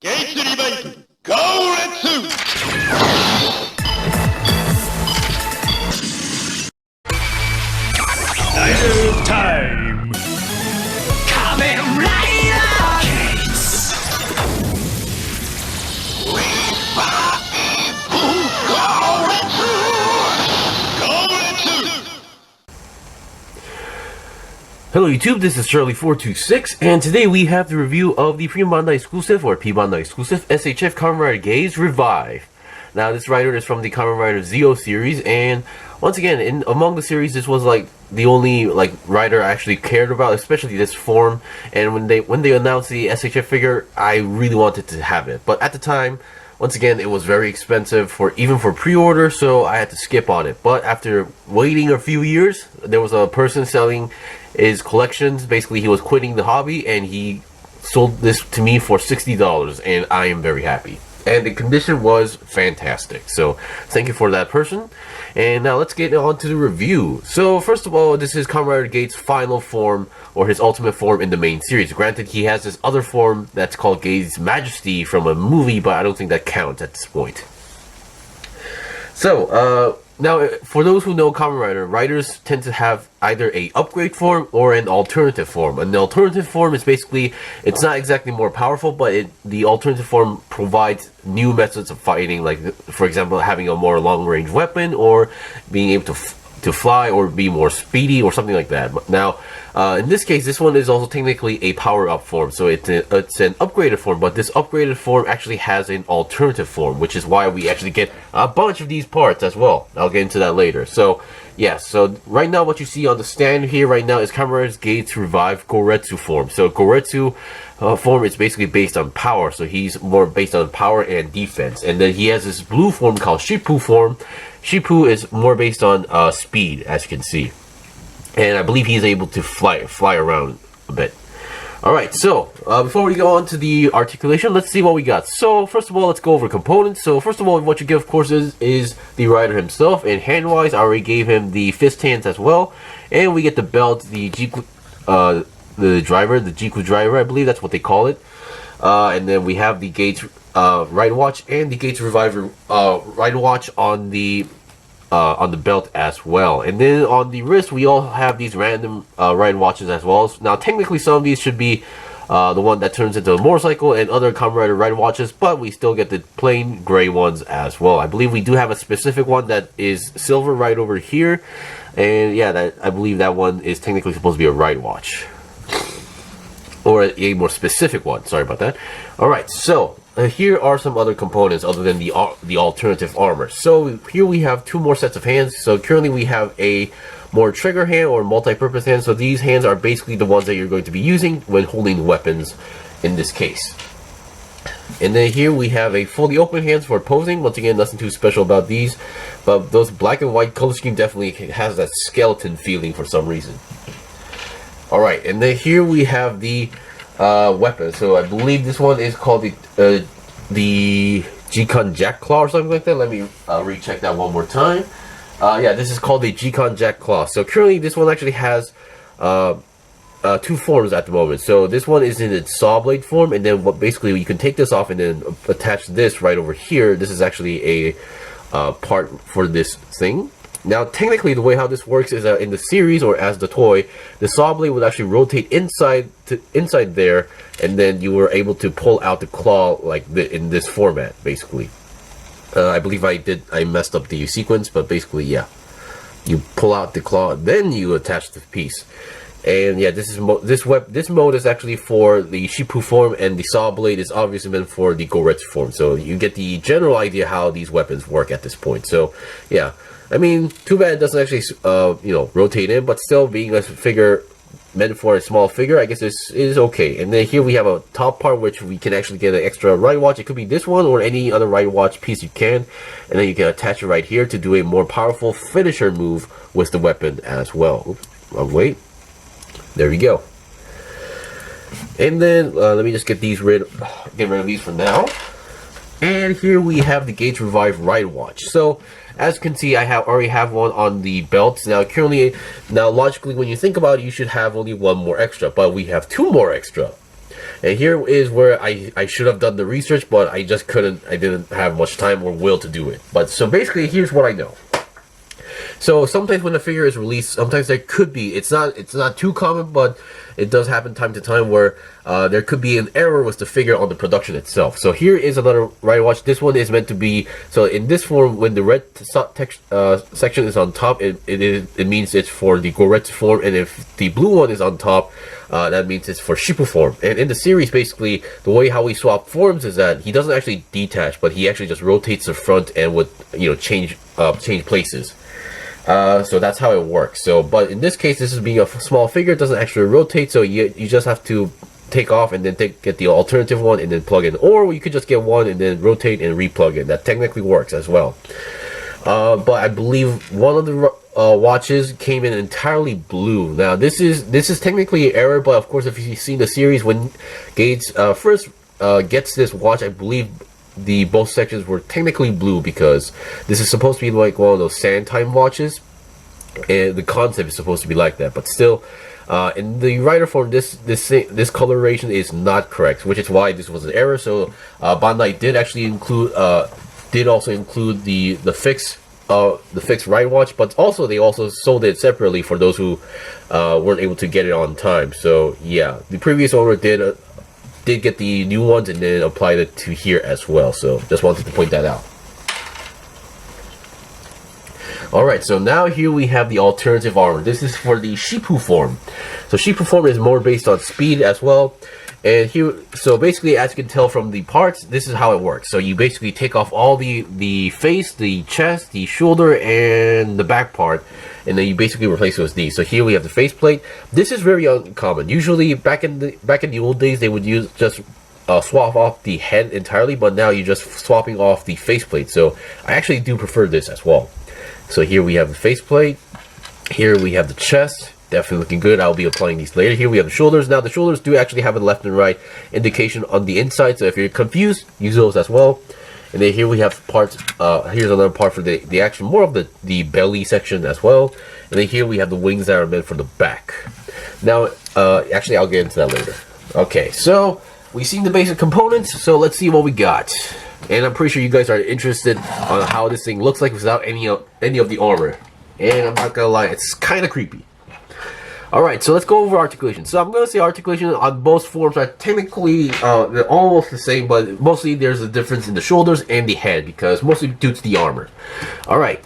Gates Remake Goretsu! Rider time! Kamen Rider Geiz! Hello YouTube, this is Charlie426, and today we have the review of the P-Bandai exclusive, or P-Bandai exclusive, SHF Kamen Rider Geiz Revive. Now this rider is from the Kamen Rider Zi-O series, and once again, among the series, this was like the only rider I actually cared about, especially this form. And when they announced the SHF figure, I really wanted to have it. But at the time, once again, it was very expensive even for pre-order, so I had to skip on it. But after waiting a few years, there was a person selling his collections. Basically, he was quitting the hobby, and he sold this to me for $60, and I am very happy. And the condition was fantastic, so thank you for that person. And now let's get on to the review. So first of all, this is Kamen Rider Geiz's final form, or his ultimate form in the main series. Granted, he has this other form that's called Geiz's Majesty from a movie, but I don't think that counts at this point. So, now, for those who know Kamen Rider, riders tend to have either a upgrade form or an alternative form. And the alternative form is basically, it's not exactly more powerful, but the alternative form provides new methods of fighting, like, for example, having a more long-range weapon, or being able to fly, or be more speedy, or something like that. Now, in this case, this one is also technically a power-up form, so it's an upgraded form, but this upgraded form actually has an alternative form, which is why we actually get a bunch of these parts as well. I'll get into that later. So, yeah, so right now what you see on the stand here right now is Kamen Rider Geiz Revive Goretsu form. So Goretsu form is basically based on power, so he's more based on power and defense. And then he has this blue form called Shippu form. Shippu is more based on speed, as you can see. And I believe he's able to fly around a bit. Alright, so before we go on to the articulation, let's see what we got. So first of all, let's go over components. So first of all, what you get, of course, is the rider himself. And hand-wise, I already gave him the fist hands as well. And we get the belt, the Jiku, the Jiku driver, I believe that's what they call it. And then we have the Geiz ride watch and the Geiz Reviver ride watch on the belt as well. And then on the wrist, we all have these random ride watches as well. Now, technically, some of these should be the one that turns into a motorcycle and other Kamen Rider ride watches, but we still get the plain gray ones as well. I believe we do have a specific one that is silver right over here, and yeah, I believe that one is technically supposed to be a ride watch, or a more specific one. Sorry about that. All right, so here are some other components other than the alternative armor. So here we have two more sets of hands. So currently we have a more trigger hand or multi-purpose hand. So these hands are basically the ones that you're going to be using when holding weapons in this case. And then here we have a fully open hands for posing. Once again, nothing too special about these, but those black and white color scheme definitely has that skeleton feeling for some reason. Alright, and then here we have the weapon. So I believe this one is called the G-Con Jack Claw or something like that. Let me recheck that one more time. Yeah, this is called the G-Con Jack Claw. So currently this one actually has two forms at the moment. So this one is in its saw blade form, and then basically you can take this off and then attach this right over here. This is actually a part for this thing. Now, technically, the way how this works is that in the series, or as the toy, the saw blade would actually rotate inside there, and then you were able to pull out the claw in this format, basically. I believe I messed up the sequence, but basically, yeah, you pull out the claw, then you attach the piece. And yeah, this mode is actually for the Shippu form, and the saw blade is obviously meant for the Goretsu form. So you get the general idea how these weapons work at this point. So yeah. I mean, too bad it doesn't actually, rotate in, but still, being a figure meant for a small figure, I guess this is okay. And then here we have a top part which we can actually get an extra ride watch. It could be this one or any other ride watch piece you can. And then you can attach it right here to do a more powerful finisher move with the weapon as well. Oops, wrong way. There we go. And then, let me just get rid of these for now. And here we have the Geiz Revive ride watch. So, as you can see, I already have one on the belt. Now logically, when you think about it, you should have only one more extra, but we have two more extra. And here is where I should have done the research, but I just couldn't. I didn't have much time or will to do it. But so basically, here's what I know. So sometimes when a figure is released, sometimes there could be, it's not too common, but it does happen time to time where there could be an error with the figure on the production itself. So here is another rider watch. This one is meant to be, so in this form, when the red text section is on top, it means it's for the Goretsu form, and if the blue one is on top, that means it's for Shippu form. And in the series, basically, the way how we swap forms is that he doesn't actually detach, but he actually just rotates the front and would, you know, change places. So that's how it works. So, but in this case, this is being a small figure, it doesn't actually rotate, so you just have to take off and then get the alternative one and then plug in. Or you could just get one and then rotate and replug in. That technically works as well. But I believe one of the watches came in entirely blue. Now, this is technically an error, but of course, if you've seen the series, when Geiz first gets this watch, I believe both sections were technically blue because this is supposed to be like one of those sand time watches, and the concept is supposed to be like that. But still, in the rider form, this coloration is not correct, which is why this was an error. So Bandai did actually include the fixed ride watch, but also they also sold it separately for those who weren't able to get it on time. So yeah, the previous owner did get the new ones and then applied it to here as well. So just wanted to point that out. Alright, so now here we have the alternative armor. This is for the Shippu form. So Shippu form is more based on speed as well. And here, so basically, as you can tell from the parts, this is how it works. So you basically take off all the face, the chest, the shoulder, and the back part, and then you basically replace it with these. So here we have the faceplate. This is very uncommon. Usually, back in the old days, they would just swap off the head entirely, but now you're just swapping off the faceplate. So I actually do prefer this as well. So here we have the faceplate. Here we have the chest. Definitely looking good. I'll be applying these later. Here we have the shoulders. Now the shoulders do actually have a left and right indication on the inside, so if you're confused, use those as well. And then here we have parts. Here's another part for the action, more of the belly section as well. And then here we have the wings that are meant for the back. Now, actually, I'll get into that later. Okay, so we've seen the basic components. So let's see what we got. And I'm pretty sure you guys are interested on how this thing looks like without any of the armor. And I'm not gonna lie, it's kind of creepy. Alright, so let's go over articulation. So I'm going to say articulation on both forms are technically they're almost the same, but mostly there's a difference in the shoulders and the head, because mostly due to the armor. Alright,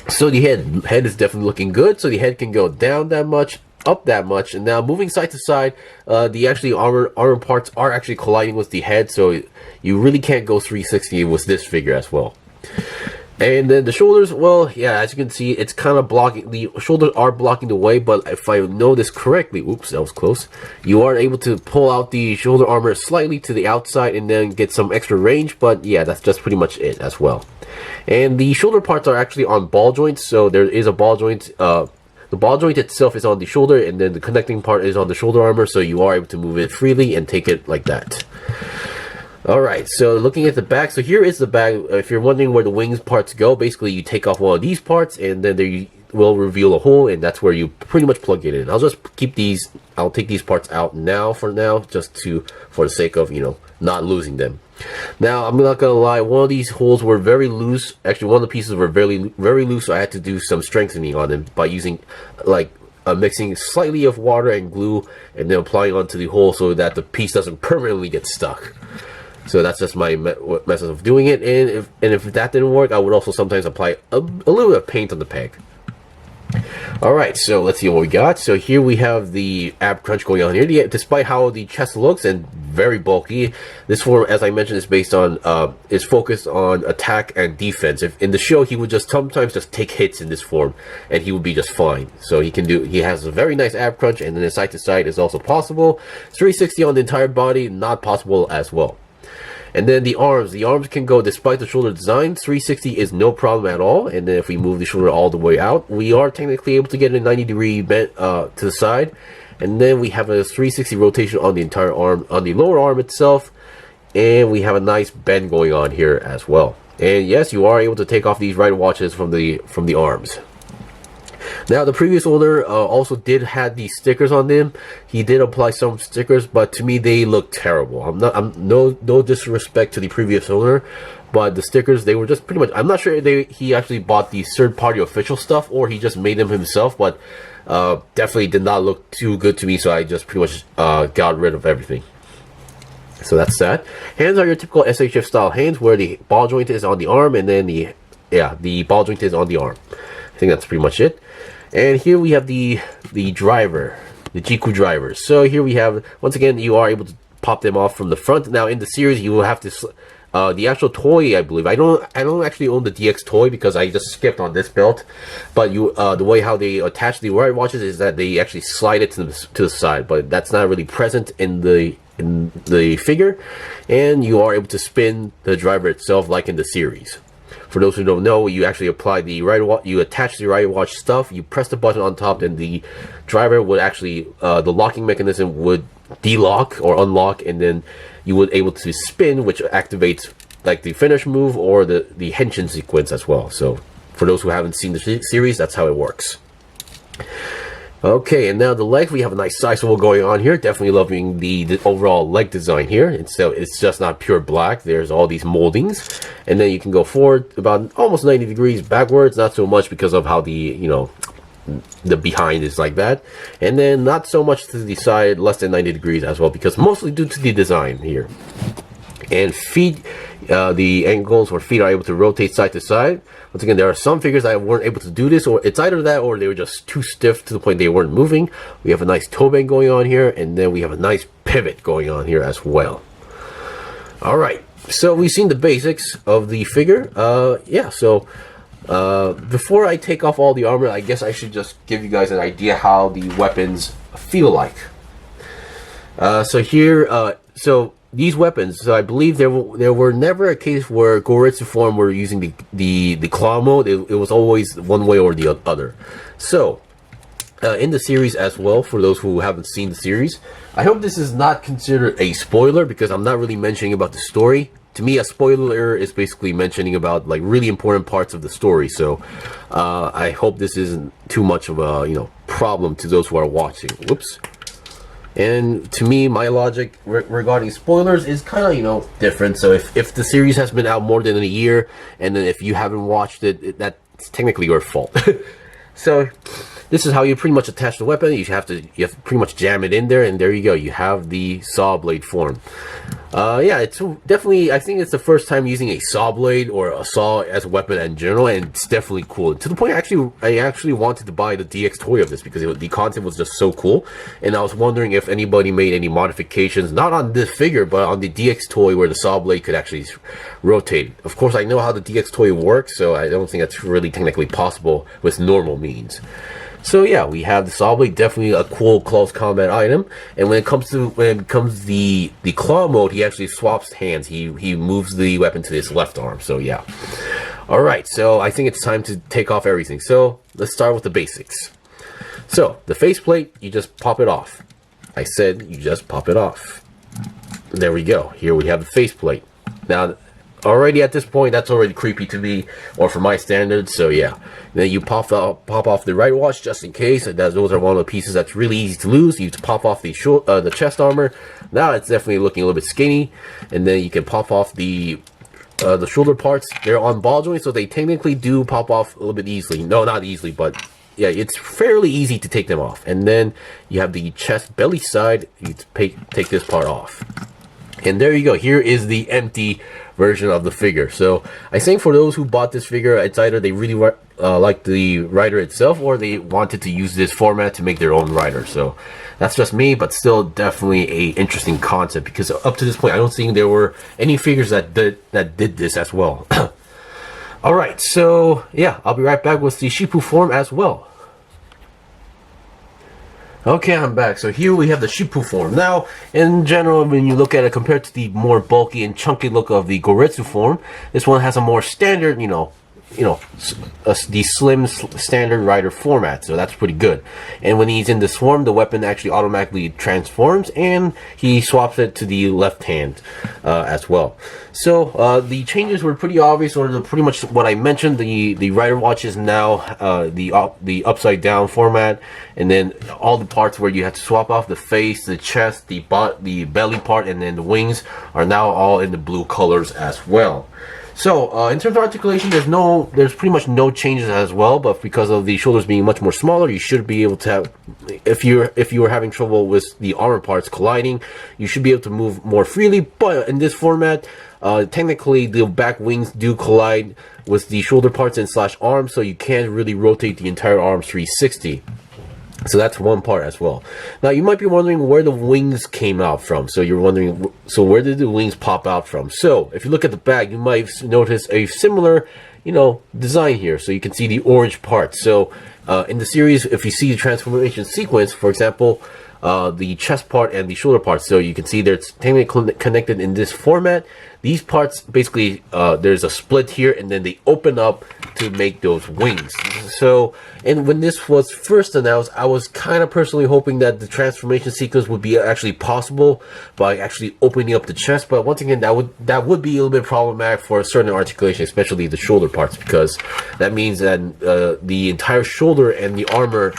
so the head is definitely looking good. So the head can go down that much, up that much, and now moving side to side, the actually armor parts are actually colliding with the head, so you really can't go 360 with this figure as well. And then the shoulders, well, yeah, as you can see, it's kind of blocking, the shoulders are blocking the way, but if I know this correctly, oops, that was close, you are able to pull out the shoulder armor slightly to the outside and then get some extra range, but yeah, that's just pretty much it as well. And the shoulder parts are actually on ball joints, so there is a ball joint, the ball joint itself is on the shoulder, and then the connecting part is on the shoulder armor, so you are able to move it freely and take it like that. Alright, so looking at the back, so here is the back. If you're wondering where the wings parts go, basically you take off one of these parts and then they will reveal a hole, and that's where you pretty much plug it in. I'll just keep these, I'll take these parts out now for just for the sake of, you know, not losing them. Now, I'm not gonna lie, one of these holes were very loose. Actually, one of the pieces were very loose, so I had to do some strengthening on them by using, like, mixing slightly of water and glue and then applying onto the hole so that the piece doesn't permanently get stuck. So that's just my method of doing it, and if that didn't work, I would also sometimes apply a little bit of paint on the peg. Alright, so let's see what we got. So here we have the ab crunch going on here. Despite how the chest looks and very bulky, this form, as I mentioned, is based on is focused on attack and defense. If in the show, he would just sometimes just take hits in this form and he would be just fine. So he has a very nice ab crunch, and then the side to side is also possible. 360 on the entire body, not possible as well. And then the arms can go, despite the shoulder design, 360 is no problem at all. And then if we move the shoulder all the way out, we are technically able to get a 90-degree bend to the side. And then we have a 360 rotation on the entire arm, on the lower arm itself. And we have a nice bend going on here as well. And yes, you are able to take off these rider watches from the arms. Now, the previous owner also did have these stickers on them. He did apply some stickers, but to me they look terrible. I'm no disrespect to the previous owner, but the stickers, they were just pretty much, I'm not sure he actually bought the third-party official stuff or he just made them himself, but definitely did not look too good to me, so I just pretty much got rid of everything. So that's that. Hands are your typical SHF style hands, where the ball joint is on the arm, and then the ball joint is on the arm. I think that's pretty much it. And here we have the driver, the Jiku drivers. So here we have, once again, you are able to pop them off from the front. Now in the series, you will have to the actual toy, I believe. I don't actually own the DX toy because I just skipped on this belt. But the way how they attach the ride watches is that they actually slide it to the side, but that's not really present in the figure, and you are able to spin the driver itself like in the series. For those who don't know, you actually apply the rider watch, you attach the rider watch stuff, you press the button on top, and the driver would actually, the locking mechanism would delock or unlock, and then you would able to spin, which activates like the finish move or the henshin sequence as well. So for those who haven't seen the series, that's how it works. Okay, and now the legs, we have a nice side swivel going on here. Definitely loving the overall leg design here. And so it's just not pure black. There's all these moldings. And then you can go forward about almost 90 degrees, backwards, not so much because of how the behind is like that. And then not so much to the side, less than 90 degrees as well, because mostly due to the design here. And feet, the ankles or feet are able to rotate side to side. Once again, there are some figures that weren't able to do this, or it's either that or they were just too stiff to the point they weren't moving. We have a nice toe bend going on here, and then we have a nice pivot going on here as well. Alright, so we've seen the basics of the figure. Yeah, so before I take off all the armor, I guess I should just give you guys an idea how the weapons feel like. So here, these weapons, so I believe there were never a case where Goretsu form were using the claw mode. It was always one way or the other. So in the series as well, for those who haven't seen the series, I hope this is not considered a spoiler because I'm not really mentioning about the story. To me, a spoiler is basically mentioning about like really important parts of the story. So I hope this isn't too much of a problem to those who are watching. Whoops. And to me, my logic regarding spoilers is kind of, different. So if the series has been out more than a year, and then if you haven't watched it, that's technically your fault. So this is how you pretty much attach the weapon. You have to pretty much jam it in there, and there you go. You have the saw blade form. Yeah, it's definitely, I think it's the first time using a saw blade or a saw as a weapon in general, and it's definitely cool. To the point, I actually wanted to buy the DX toy of this because the content was just so cool, and I was wondering if anybody made any modifications, not on this figure, but on the DX toy where the saw blade could actually rotate. Of course, I know how the DX toy works, so I don't think that's really technically possible with normal means. So yeah, we have the saw blade, definitely a cool close combat item. And when it comes the claw mode, he actually swaps hands. He moves the weapon to his left arm. So yeah. All right, so I think it's time to take off everything. So let's start with the basics. So the faceplate, you just pop it off. I said you just pop it off. There we go. Here we have the faceplate. Now, already at this point, that's already creepy to me, or for my standards. So yeah, then you pop off the right watch just in case. Those are one of the pieces that's really easy to lose. You pop off the chest armor. Now it's definitely looking a little bit skinny, and then you can pop off the shoulder parts. They're on ball joints, so they technically do pop off a little bit easily. No, not easily, but yeah, it's fairly easy to take them off. And then you have the chest belly side. You take this part off, and there you go. Here is the empty version of the figure. So I think for those who bought this figure, it's either they really like the rider itself, or they wanted to use this format to make their own rider. So that's just me, but still definitely a interesting concept, because up to this point I don't think there were any figures that did this as well. All right, so yeah, I'll be right back with the Shippu form as well. Okay, I'm back. So here we have the Shippu form. Now, in general, when you look at it compared to the more bulky and chunky look of the Goretsu form, this one has a more standard, the slim standard rider format, so that's pretty good. And when he's in this form, the weapon actually automatically transforms, and he swaps it to the left hand as well. So the changes were pretty obvious, or pretty much what I mentioned. The rider watch is now the upside down format, and then all the parts where you have to swap off the face, the chest, the belly part, and then the wings are now all in the blue colors as well. So in terms of articulation, there's pretty much no changes as well, but because of the shoulders being much more smaller, you should be able to have, if you were having trouble with the armor parts colliding, you should be able to move more freely. But in this format, technically the back wings do collide with the shoulder parts and slash arms, so you can't really rotate the entire arm 360. So that's one part as well. Now you might be wondering where the wings came out from. So you're wondering, so where did the wings pop out from? So if you look at the back, you might notice a similar, design here. So you can see the orange part. So in the series, if you see the transformation sequence, for example, the chest part and the shoulder part, so you can see they're technically connected in this format. These parts basically there's a split here, and then they open up to make those wings. So, and when this was first announced, I was kind of personally hoping that the transformation sequence would be actually possible by actually opening up the chest. But once again, that would be a little bit problematic for a certain articulation, especially the shoulder parts, because that means that the entire shoulder and the armor,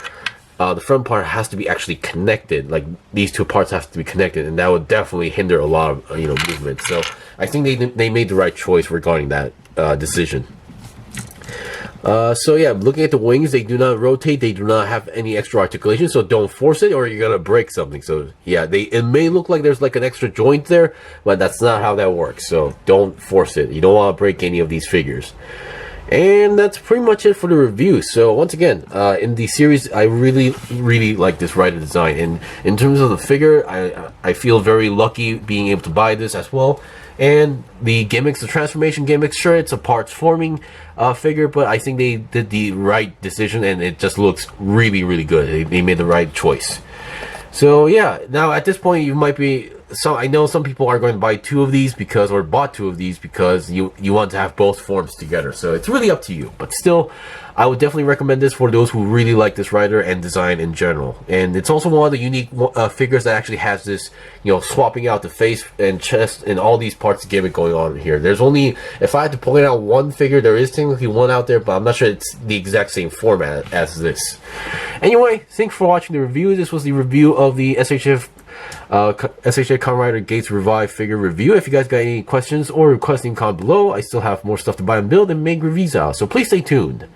the front part has to be actually connected. Like these two parts have to be connected, and that would definitely hinder a lot of movement. So I think they made the right choice regarding that decision. So yeah, looking at the wings, they do not rotate, they do not have any extra articulation, so don't force it or you're gonna break something. So yeah, it may look like there's like an extra joint there, but that's not how that works. So don't force it. You don't want to break any of these figures. And that's pretty much it for the review. So once again, in the series, I really like this rider design. And in terms of the figure, I feel very lucky being able to buy this as well. And the gimmicks, the transformation gimmicks, sure, it's a parts forming figure, but I think they did the right decision, and it just looks really good. They made the right choice. So yeah, now at this point, you might be. So I know some people are going to buy two of these or bought two of these because you want to have both forms together. So it's really up to you. But still, I would definitely recommend this for those who really like this rider and design in general. And it's also one of the unique figures that actually has this, swapping out the face and chest and all these parts of gimmick going on here. There's only, if I had to point out one figure, there is technically one out there, but I'm not sure it's the exact same format as this. Anyway, thanks for watching the review. This was the review of the SHF Kamen Rider Geiz Revive figure review. If you guys got any questions or requesting, comment below. I still have more stuff to buy and build and make reviews out, so please stay tuned.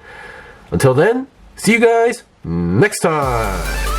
Until then, see you guys next time.